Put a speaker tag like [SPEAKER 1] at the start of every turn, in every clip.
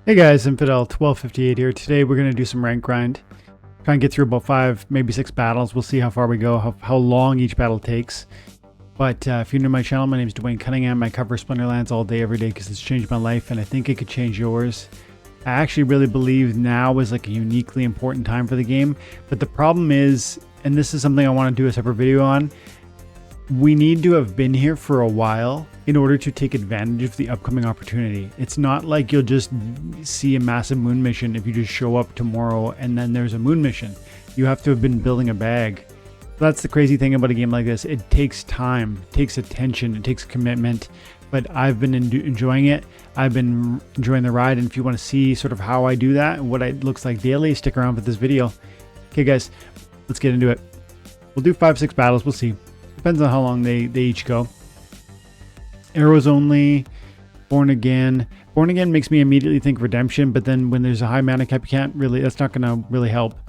[SPEAKER 1] Hey guys, Infidel1258 here. Today we're going to do some rank grind. Try and get through about 5, maybe 6 battles. We'll see how far we go, how long each battle takes. But if you're new to my channel, my name is Dwayne Cunningham. I cover Splinterlands all day, every day because it's changed my life and I think it could change yours. I actually really believe now is like a uniquely important time for the game. But the problem is, and this is something I want to do a separate video on, we need to have been here for a while in order to take advantage of the upcoming opportunity. It's not like you'll just see a massive moon mission if you just show up tomorrow and then there's a moon mission. You have to have been building a bag. That's the crazy thing about a game like this. It takes time, it takes attention, it takes commitment, but I've been enjoying it. I've been enjoying the ride, and if you want to see sort of how I do that and what it looks like daily, stick around for this video. Okay guys, let's get into it. We'll do 5-6 battles, we'll see. Depends on how long they each go. Arrows only, Born Again. Born Again makes me immediately think Redemption, but then when there's a high mana cap, you can't really, that's not going to really help.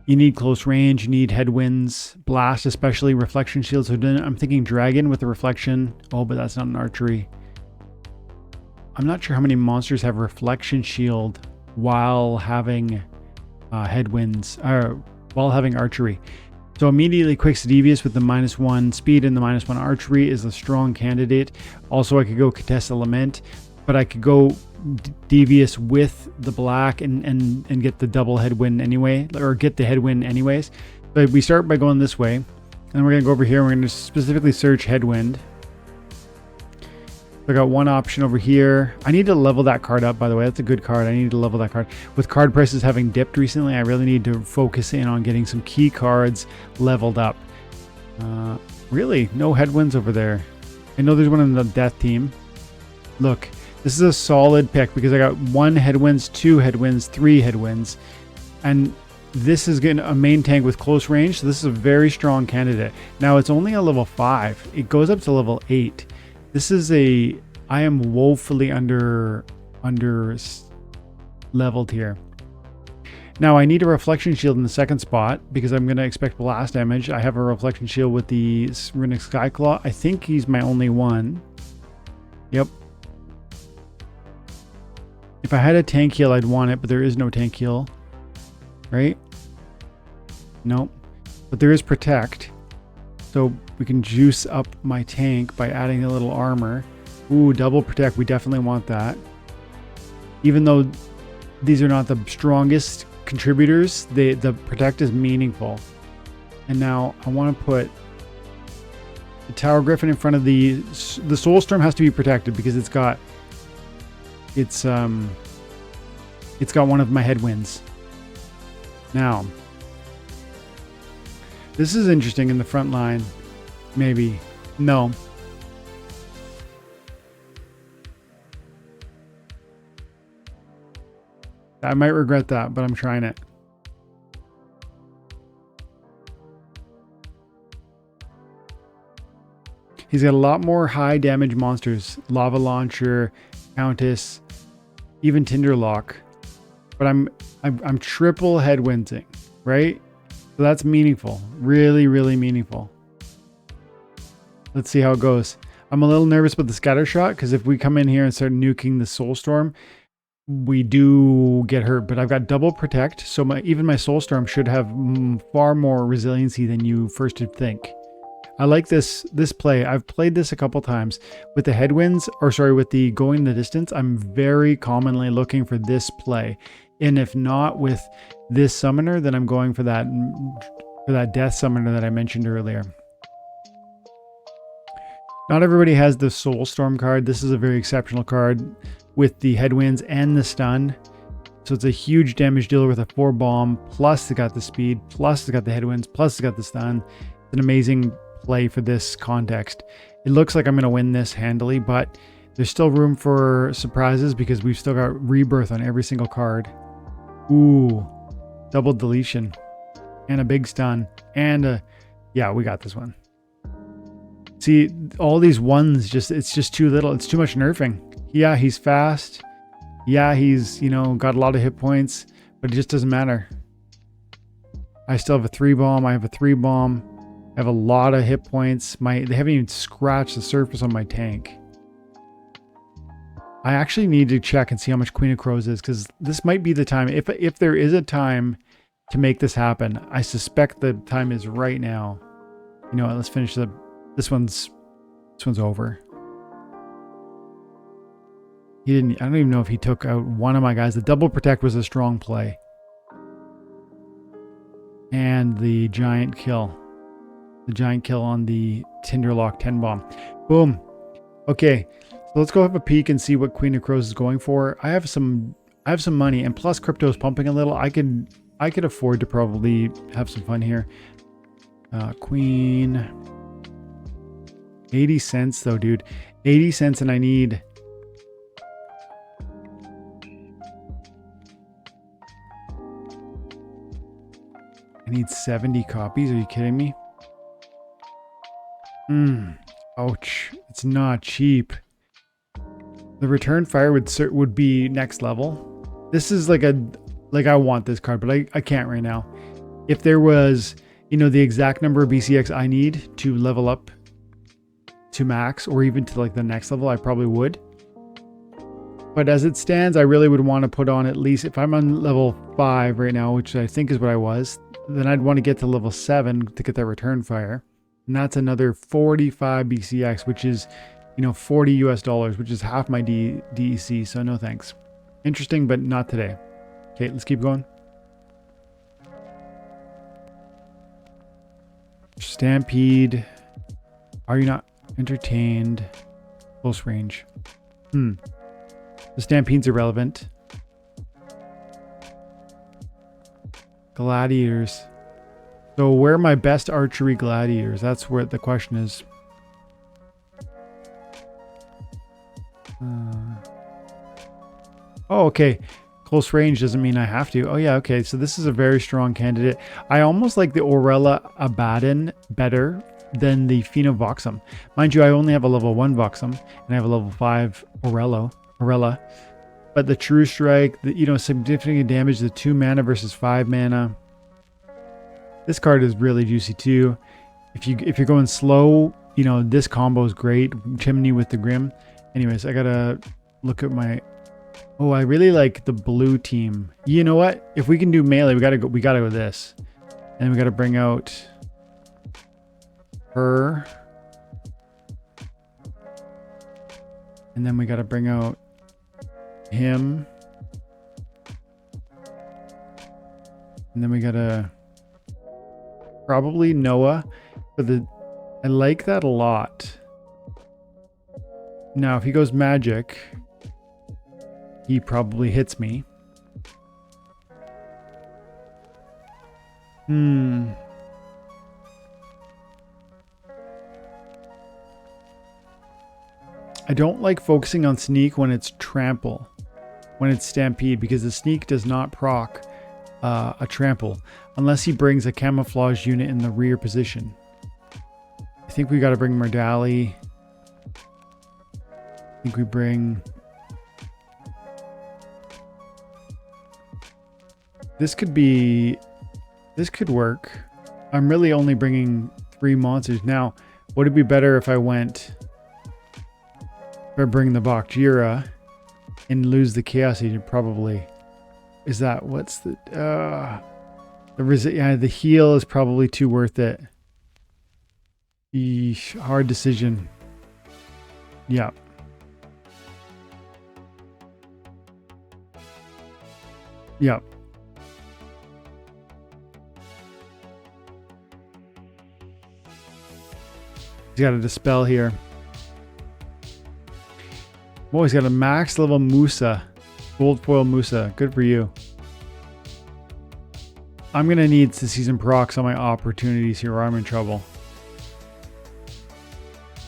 [SPEAKER 1] You need close range, you need headwinds, blast, especially reflection shield. So then I'm thinking Dragon with the reflection. Oh, but that's not an archery. I'm not sure how many monsters have reflection shield while having headwinds, or while having archery. So immediately Quick's Devious with the -1 speed and the -1 archery is a strong candidate. Also, I could go Contested Lament, but I could go Devious with the black and get the double headwind anyway, or get the headwind anyways. But we start by going this way, and we're going to go over here. We're going to specifically search headwind. I got one option over here. I need to level that card up, by the way. That's a good card. I need to level that card. With card prices having dipped recently, I really need to focus in on getting some key cards leveled up. Really, no headwinds over there. I know there's one in the death team. Look, this is a solid pick because I got 1 headwinds, 2 headwinds, 3 headwinds. And this is getting a main tank with close range. So this is a very strong candidate. Now, it's only a level 5. It goes up to level 8. This is I am woefully under leveled here. Now I need a reflection shield in the second spot because I'm going to expect blast damage. I have a reflection shield with the Runic Skyclaw. I think he's my only one. Yep. If I had a tank heal, I'd want it, but there is no tank heal. Right? Nope. But there is protect. So we can juice up my tank by adding a little armor. Ooh, double protect. We definitely want that. Even though these are not the strongest contributors, the protect is meaningful. And now I want to put the Tower Griffin in front of the Soulstorm has to be protected because it's got one of my headwinds. Now, this is interesting in the front line. Maybe. No. I might regret that, but I'm trying it. He's got a lot more high damage monsters. Lava Launcher, Countess, even Tinderlock. But I'm triple headwinding, right? So that's meaningful. Really, really meaningful. Let's see how it goes. I'm a little nervous about the scatter shot because if we come in here and start nuking the Soulstorm, we do get hurt. But I've got double protect, so even my Soulstorm should have far more resiliency than you first would think. I like this play. I've played this a couple times with the headwinds, or sorry, with the going the distance. I'm very commonly looking for this play. And if not with this summoner, then I'm going for that death summoner that I mentioned earlier. Not everybody has the Soulstorm card. This is a very exceptional card with the headwinds and the stun. So it's a huge damage dealer with a 4 bomb, plus it got the speed, plus it got the headwinds, plus it got the stun. It's an amazing play for this context. It looks like I'm going to win this handily, but there's still room for surprises because we've still got rebirth on every single card. Ooh, double deletion and a big stun and yeah, we got this one. See, all these ones, it's just too little. It's too much nerfing. Yeah, he's fast. Yeah, he's, got a lot of hit points, but it just doesn't matter. I still have a 3 bomb. I have a 3 bomb. I have a lot of hit points. They haven't even scratched the surface on my tank. I actually need to check and see how much Queen of Crows is, because this might be the time. If there is a time to make this happen, I suspect the time is right now. You know what? Let's finish this one's over. He didn't. I don't even know if he took out one of my guys. The double protect was a strong play, and the giant kill. The giant kill on the Tinderlock 10 bomb. Boom. Okay. So let's go have a peek and see what Queen of Crows is going for. I have some money, and plus crypto is pumping a little. I could afford to probably have some fun here. Queen. 80 cents though, dude. 80 cents, and I need I need 70 copies. Are you kidding me? Ouch. It's not cheap. The return fire would be next level. This is like I want this card, but I can't right now. If there was, you know, the exact number of BCX I need to level up to max, or even to like the next level, I probably would. But as it stands, I really would want to put on at least, if I'm on level 5 right now, which I think is what I was, then I'd want to get to level 7 to get that return fire. And that's another 45 BCX, which is, you know, $40 US, which is half my DEC. So no thanks. Interesting, but not today. Okay, let's keep going. Stampede. Are you not entertained? Close range. The Stampede's irrelevant. Gladiators. So where are my best archery gladiators? That's where the question is. Oh, okay. Close range doesn't mean I have to. Oh yeah, okay. So this is a very strong candidate. I almost like the Aurella Abaddon better than the Phenovoxum. Mind you, I only have a level 1 Voxum, and I have a level 5 Aurella. But the True Strike, you know, significant damage, the 2 mana versus 5 mana. This card is really juicy too. If you're going slow, you know, this combo is great. Chimney with the Grim. Anyways, I gotta look at my. Oh, I really like the blue team. You know what? If we can do melee, we gotta go with this, and we gotta bring out her, and then we gotta bring out him, and then we gotta probably Noah. I like that a lot. Now, if he goes magic, he probably hits me. I don't like focusing on sneak when it's trample, when it's stampede, because the sneak does not proc a trample unless he brings a camouflage unit in the rear position. I think we got to bring Merdali. I think we bring. This could work. I'm really only bringing 3 monsters. Now, would it be better if I bring the Bakjira and lose the Chaos Agent? Probably. Is that, what's the the heal is probably too worth it. Eesh, hard decision. Yeah. Yeah. He's got a Dispel here. Oh, he's got a max level Musa. Gold foil Musa. Good for you. I'm going to need to see some procs on my opportunities here or I'm in trouble.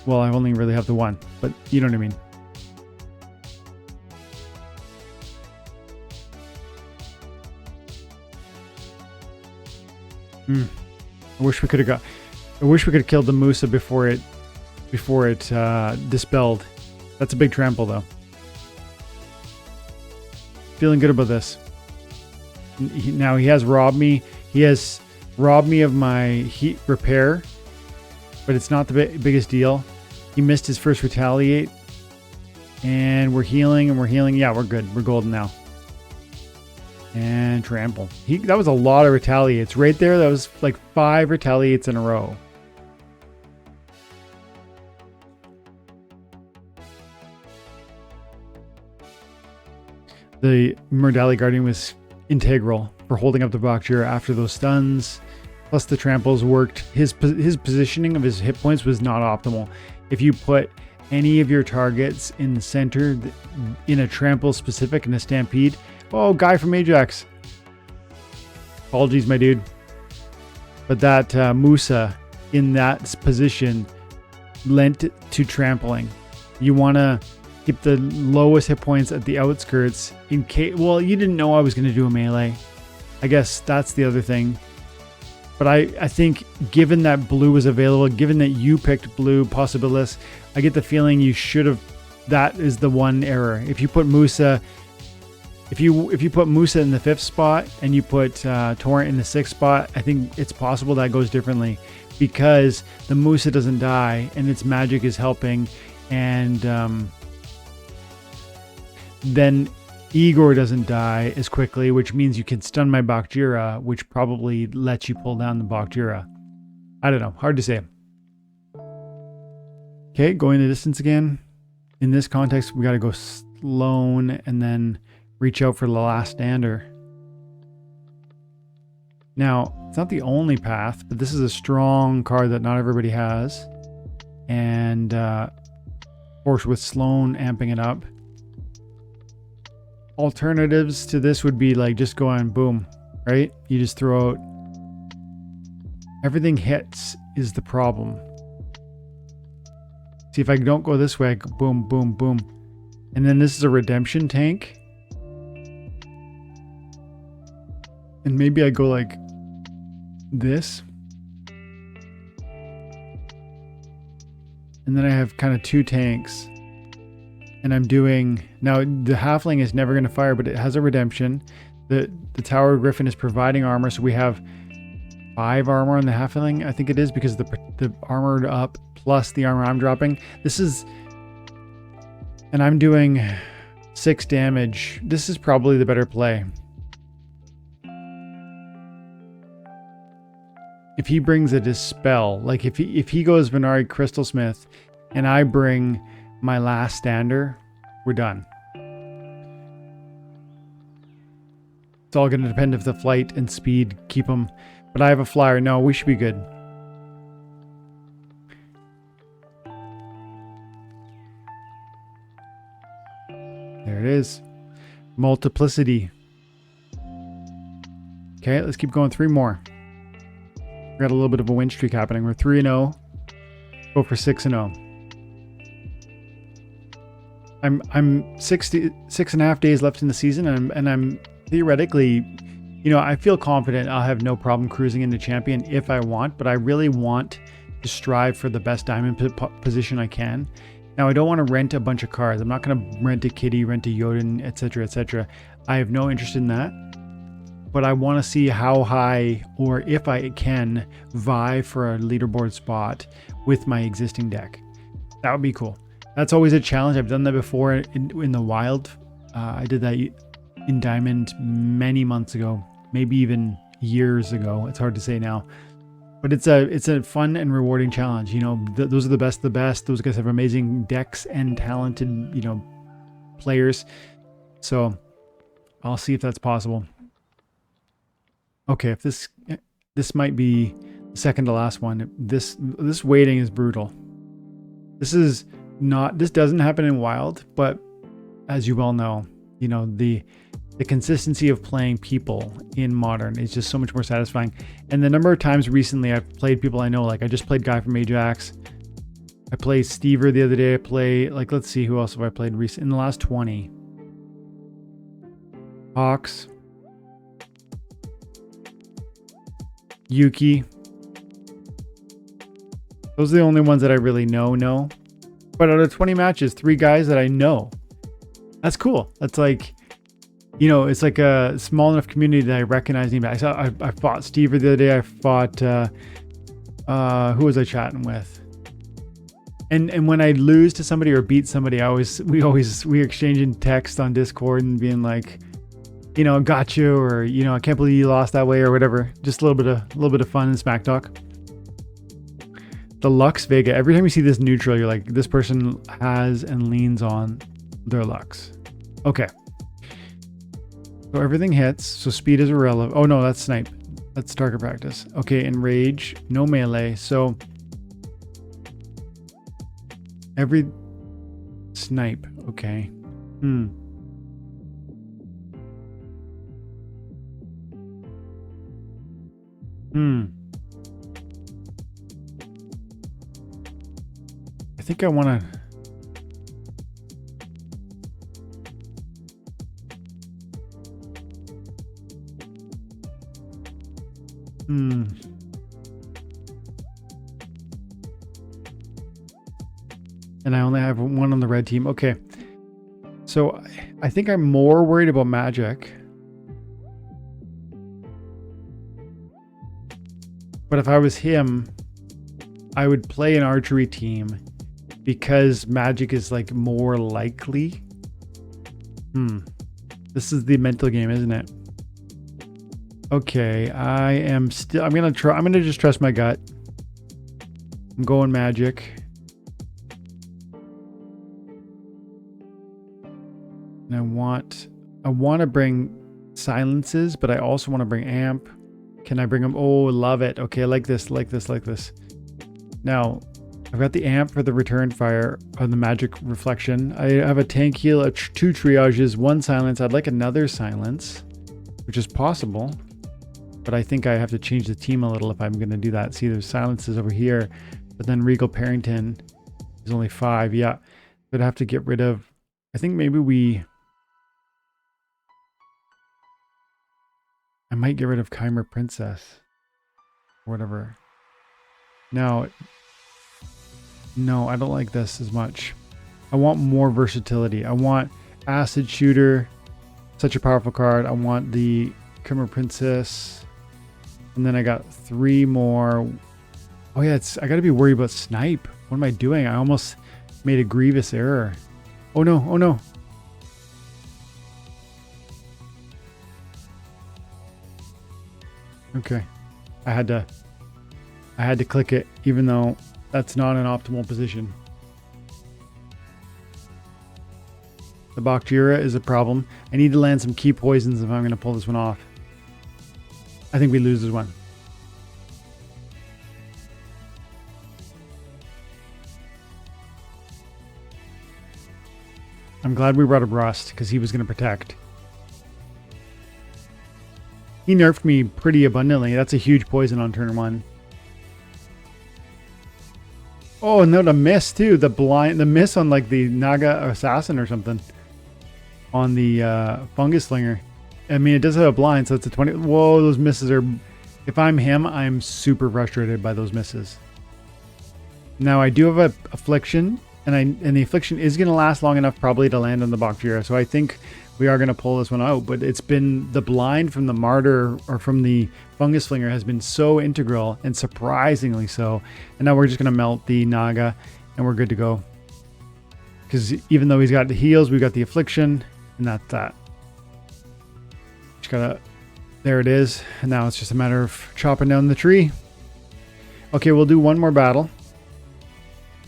[SPEAKER 1] Well, I only really have the one, but you know what I mean. I wish we could have killed the Musa before it dispelled. That's a big trample though. Feeling good about this. Now he has robbed me. He has robbed me of my heat repair, but it's not the biggest deal. He missed his first retaliate, And we're healing and we're healing. Yeah, we're good. We're golden now. And trample. That was a lot of retaliates. Right there, that was like 5 retaliates in a row. The Murdali Guardian was integral for holding up the Bakjira after those stuns. Plus the tramples worked. His positioning of his hit points was not optimal. If you put any of your targets in the center, in a trample specific, in a stampede. Oh, guy from Ajax. Apologies, my dude. But that Musa in that position lent to trampling. You want to keep the lowest hit points at the outskirts in case. Well, you didn't know I was going to do a melee. I guess that's the other thing. But I think given that blue was available, given that you picked blue Possibilis, I get the feeling you should have. That is the one error. If you put Musa, if you put Musa in the 5th spot and you put Torrent in the 6th spot, I think it's possible that goes differently, because the Musa doesn't die and its magic is helping, and then Igor doesn't die as quickly, which means you can stun my Bakjira, which probably lets you pull down the Bakjira. I don't know. Hard to say. Okay, going the distance again. In this context, we got to go Sloan and then reach out for the last stander. Now, it's not the only path, but this is a strong card that not everybody has. And of course, with Sloan amping it up. Alternatives to this would be like just going boom, right? You just throw out. Everything hits is the problem. See, if I don't go this way, I go boom, boom, boom. And then this is a redemption tank. And maybe I go like this. And then I have kind of 2 tanks. And I'm doing, now the halfling is never going to fire, but it has a redemption. The Tower Griffin is providing armor, so we have 5 armor on the halfling, I think it is, because the armored up plus the armor I'm dropping. This is, and I'm doing 6 damage. This is probably the better play. If he brings a Dispel, like if he goes Venari Crystalsmith and I bring my last stander, we're done. It's all going to depend if the flight and speed keep them. But I have a flyer. No, we should be good. There it is. Multiplicity. Okay, let's keep going. 3 more. We got a little bit of a win streak happening. We're 3-0. Go for 6-0. I'm 6.5 days left in the season, and I'm theoretically, you know, I feel confident I'll have no problem cruising into champion if I want, but I really want to strive for the best diamond position I can. Now, I don't want to rent a bunch of cards. I'm not going to rent a Kitty, rent a Jotun, etc., etc. I have no interest in that, but I want to see how high, or if I can, vie for a leaderboard spot with my existing deck. That would be cool. That's always a challenge. I've done that before in the wild. I did that in Diamond many months ago, maybe even years ago. It's hard to say now, but it's a fun and rewarding challenge. You know, those are the best of the best. Those guys have amazing decks and talented, you know, players. So I'll see if that's possible. Okay, if this might be the second to last one. This waiting is brutal. This doesn't happen in wild, but as you well know, you know, the consistency of playing people in modern is just so much more satisfying. And the number of times recently I've played people I know, like I just played Guy from Ajax. I played Stever the other day. I play, like, let's see, who else have I played recently in the last 20? Hawks. Yuki. Those are the only ones that I really know. But out of 20 matches, 3 guys that I know. That's cool. That's like, you know, it's like a small enough community that I recognize him. I fought Stever the other day. I fought, who was I chatting with? And when I lose to somebody or beat somebody, we exchange in text on Discord and being like, you know, got you, or you know, I can't believe you lost that way, or whatever. Just a little bit of fun and smack talk. The Lux Vega. Every time you see this neutral, you're like, this person has and leans on their Lux. Okay. So everything hits. So speed is irrelevant. Oh no, that's snipe. That's target practice. Okay, and rage, no melee. So every snipe. Okay. I think I want to. And I only have one on the red team. Okay. So I think I'm more worried about magic. But if I was him, I would play an archery team because magic is like more likely. This is the mental game, isn't it? Okay, I'm gonna just trust my gut. I'm going magic. And I want to bring silences, but I also want to bring amp. Can I bring them? Oh, love it. Okay, like this. Now, I've got the amp for the return fire on the magic reflection. I have a tank heal, 2 triages, 1 silence. I'd like another silence, which is possible. But I think I have to change the team a little if I'm going to do that. See, there's silences over here, but then Regal Parrington is only 5. Yeah, but I have to get rid of. I think maybe I might get rid of Chimer Princess or whatever. No, I don't like this as much. I want more versatility. I want Acid Shooter, such a powerful card. I want the Chimer Princess. And then I got 3 more. Oh yeah, I got to be worried about snipe. What am I doing? I almost made a grievous error. Oh no. Okay. I had to click it, even though that's not an optimal position. The Bakjira is a problem. I need to land some key poisons if I'm going to pull this one off. I think we lose this one. I'm glad we brought up Rust, because he was going to protect. He nerfed me pretty abundantly. That's a huge poison on turn 1. Oh no, the miss too. The miss on like the Naga Assassin or something. On the Fungus Slinger. I mean, it does have a blind, so it's a 20. Whoa, those misses are... If I'm him, I'm super frustrated by those misses. Now, I do have a Affliction, and the Affliction is going to last long enough probably to land on the Bakjira, so I think we are going to pull this one out, but it's been... The blind from the Martyr, or from the Fungus Slinger, has been so integral, and surprisingly so, and now we're just going to melt the Naga, and we're good to go. Because even though he's got the heals, we've got the Affliction, and that's that. Just gotta, there it is. And now it's just a matter of chopping down the tree. Okay, we'll do one more battle.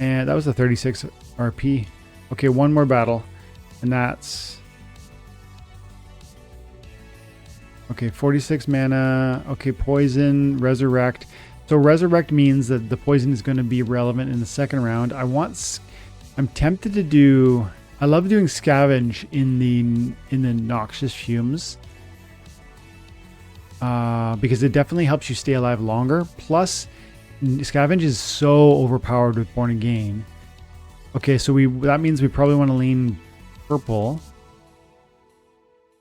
[SPEAKER 1] And that was a 36 RP. Okay, one more battle. And that's... Okay, 46 mana. Okay, poison, resurrect. So resurrect means that the poison is going to be relevant in the second round. I'm tempted to do... I love doing scavenge in the noxious fumes. Because it definitely helps you stay alive longer. Plus, scavenge is so overpowered with Born Again. Okay, so that means we probably want to lean purple.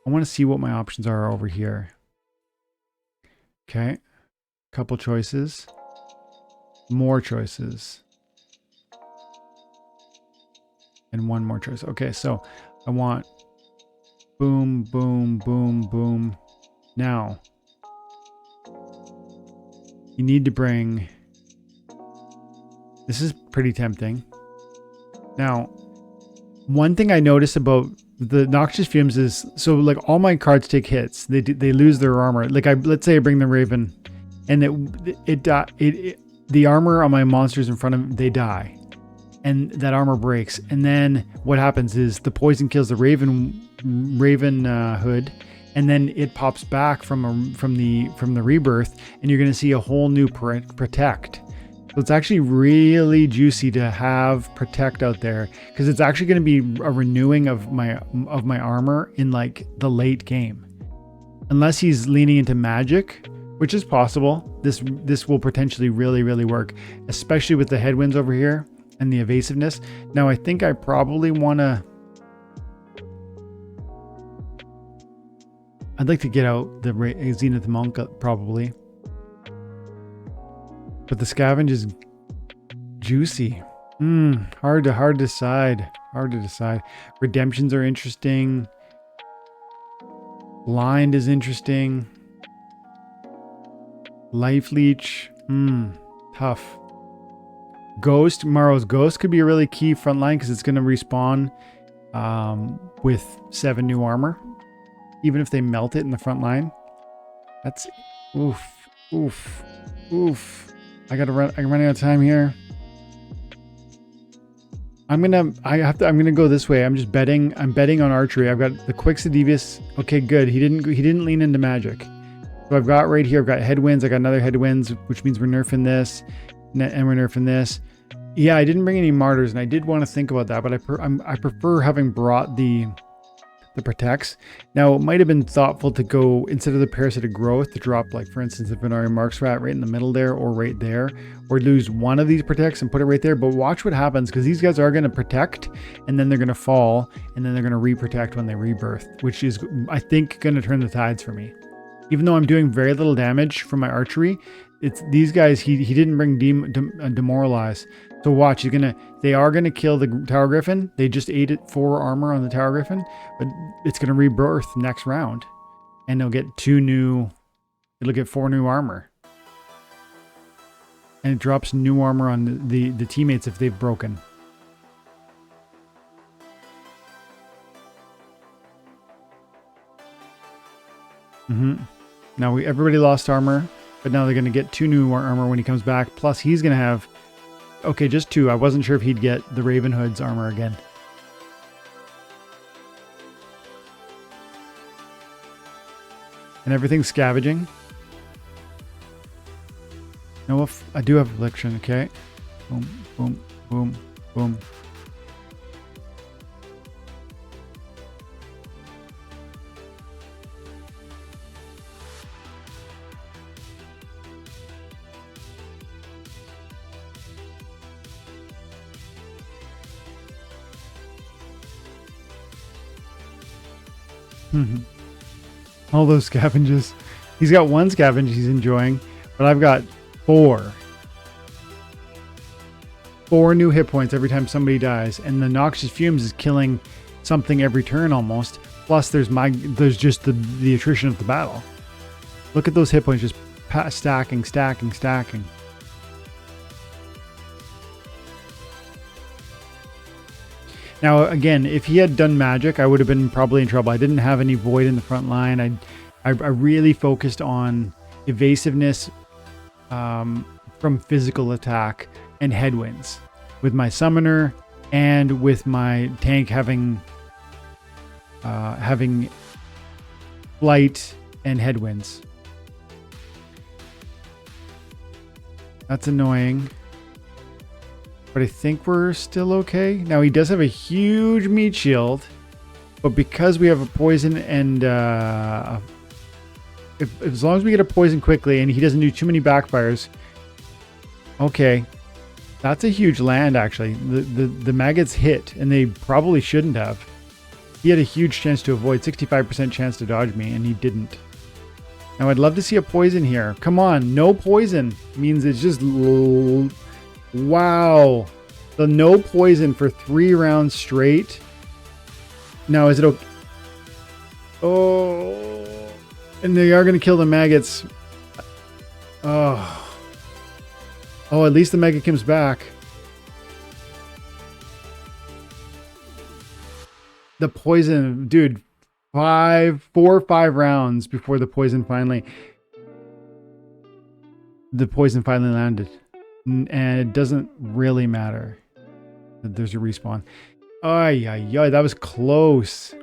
[SPEAKER 1] I want to see what my options are over here. Okay, couple choices. More choices. And one more choice. Okay, so I want boom, boom, boom, boom. Now, you need to bring... This is pretty tempting. Now, one thing I noticed about the noxious fumes is, so like all my cards take hits. They lose their armor. Like let's say I bring the Raven, and the armor on my monsters in front of them, they die, and that armor breaks. And then what happens is the poison kills the Raven hood, and then it pops back from the rebirth, and you're going to see a whole new protect. So it's actually really juicy to have protect out there, because it's actually going to be a renewing of my armor in like the late game, unless he's leaning into magic, which is possible. This will potentially really work, especially with the headwinds over here and the evasiveness. Now I think I probably want to. I'd like to get out the Zenith Monk probably. But the scavenge is juicy. Hard to decide. Hard to decide. Redemptions are interesting. Blind is interesting. Life leech. Tough. Ghost. Morrow's Ghost could be a really key front line because it's going to respawn with 7 new armor. Even if they melt it in the front line. That's oof. I'm running out of time here. I'm gonna go this way. I'm just betting. I'm betting on archery. I've got the Quixodevious. Okay, good. He didn't lean into magic. So I've got right here. I've got headwinds. I got another headwinds, which means we're nerfing this, and we're nerfing this. Yeah, I didn't bring any martyrs, and I did want to think about that, but I prefer having brought the protects. Now, it might have been thoughtful to go, instead of the parasitic growth, to drop, like, for instance, the Venari Marks Rat right in the middle there, or right there, or lose one of these protects and put it right there. But watch what happens, because these guys are going to protect, and then they're going to fall, and then they're going to re-protect when they rebirth, which is, I think, going to turn the tides for me. Even though I'm doing very little damage from my archery, it's these guys, he didn't bring demoralize. So watch, they are gonna kill the Tower Griffin. They just ate 4 armor on the Tower Griffin, but it's gonna rebirth next round, and they'll get 4 new armor, and it drops new armor on the teammates if they've broken. Now everybody lost armor, but now they're gonna get 2 new armor when he comes back. Plus he's gonna have. Okay, just 2. I wasn't sure if he'd get the Raven Hood's armor again. And everything's scavenging. No, I do have affliction, okay. Boom, boom, boom. All those scavenges. He's got 1 scavenge he's enjoying, but I've got 4. 4 new hit points every time somebody dies, and the Noxious Fumes is killing something every turn almost. Plus there's just the attrition of the battle. Look at those hit points just stacking. Now, again, if he had done magic, I would have been probably in trouble. I didn't have any void in the front line. I really focused on evasiveness from physical attack and headwinds with my summoner and with my tank having flight and headwinds. That's annoying. But I think we're still okay. Now he does have a huge meat shield, but because we have a poison and as long as we get a poison quickly and he doesn't do too many backfires, okay, that's a huge land actually. The maggots hit and they probably shouldn't have. He had a huge chance to avoid, 65% chance to dodge me, and he didn't. Now I'd love to see a poison here. Come on, no poison means it's just. Wow, the no poison for 3 rounds straight. Now is it okay? Oh, and they are going to kill the maggots. Oh, at least the maggot comes back. the poison, dude, 4 or 5 rounds before the poison finally landed. And it doesn't really matter that there's a respawn. Ay, ay, ay, that was close.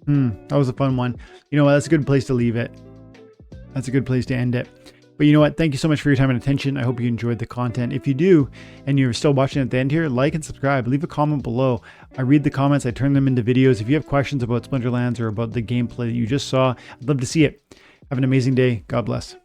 [SPEAKER 1] That was a fun one. You know what? That's a good place to leave it. That's a good place to end it. But you know what? Thank you so much for your time and attention. I hope you enjoyed the content. If you do, and you're still watching at the end here, like and subscribe. Leave a comment below. I read the comments. I turn them into videos. If you have questions about Splinterlands or about the gameplay that you just saw, I'd love to see it. Have an amazing day. God bless.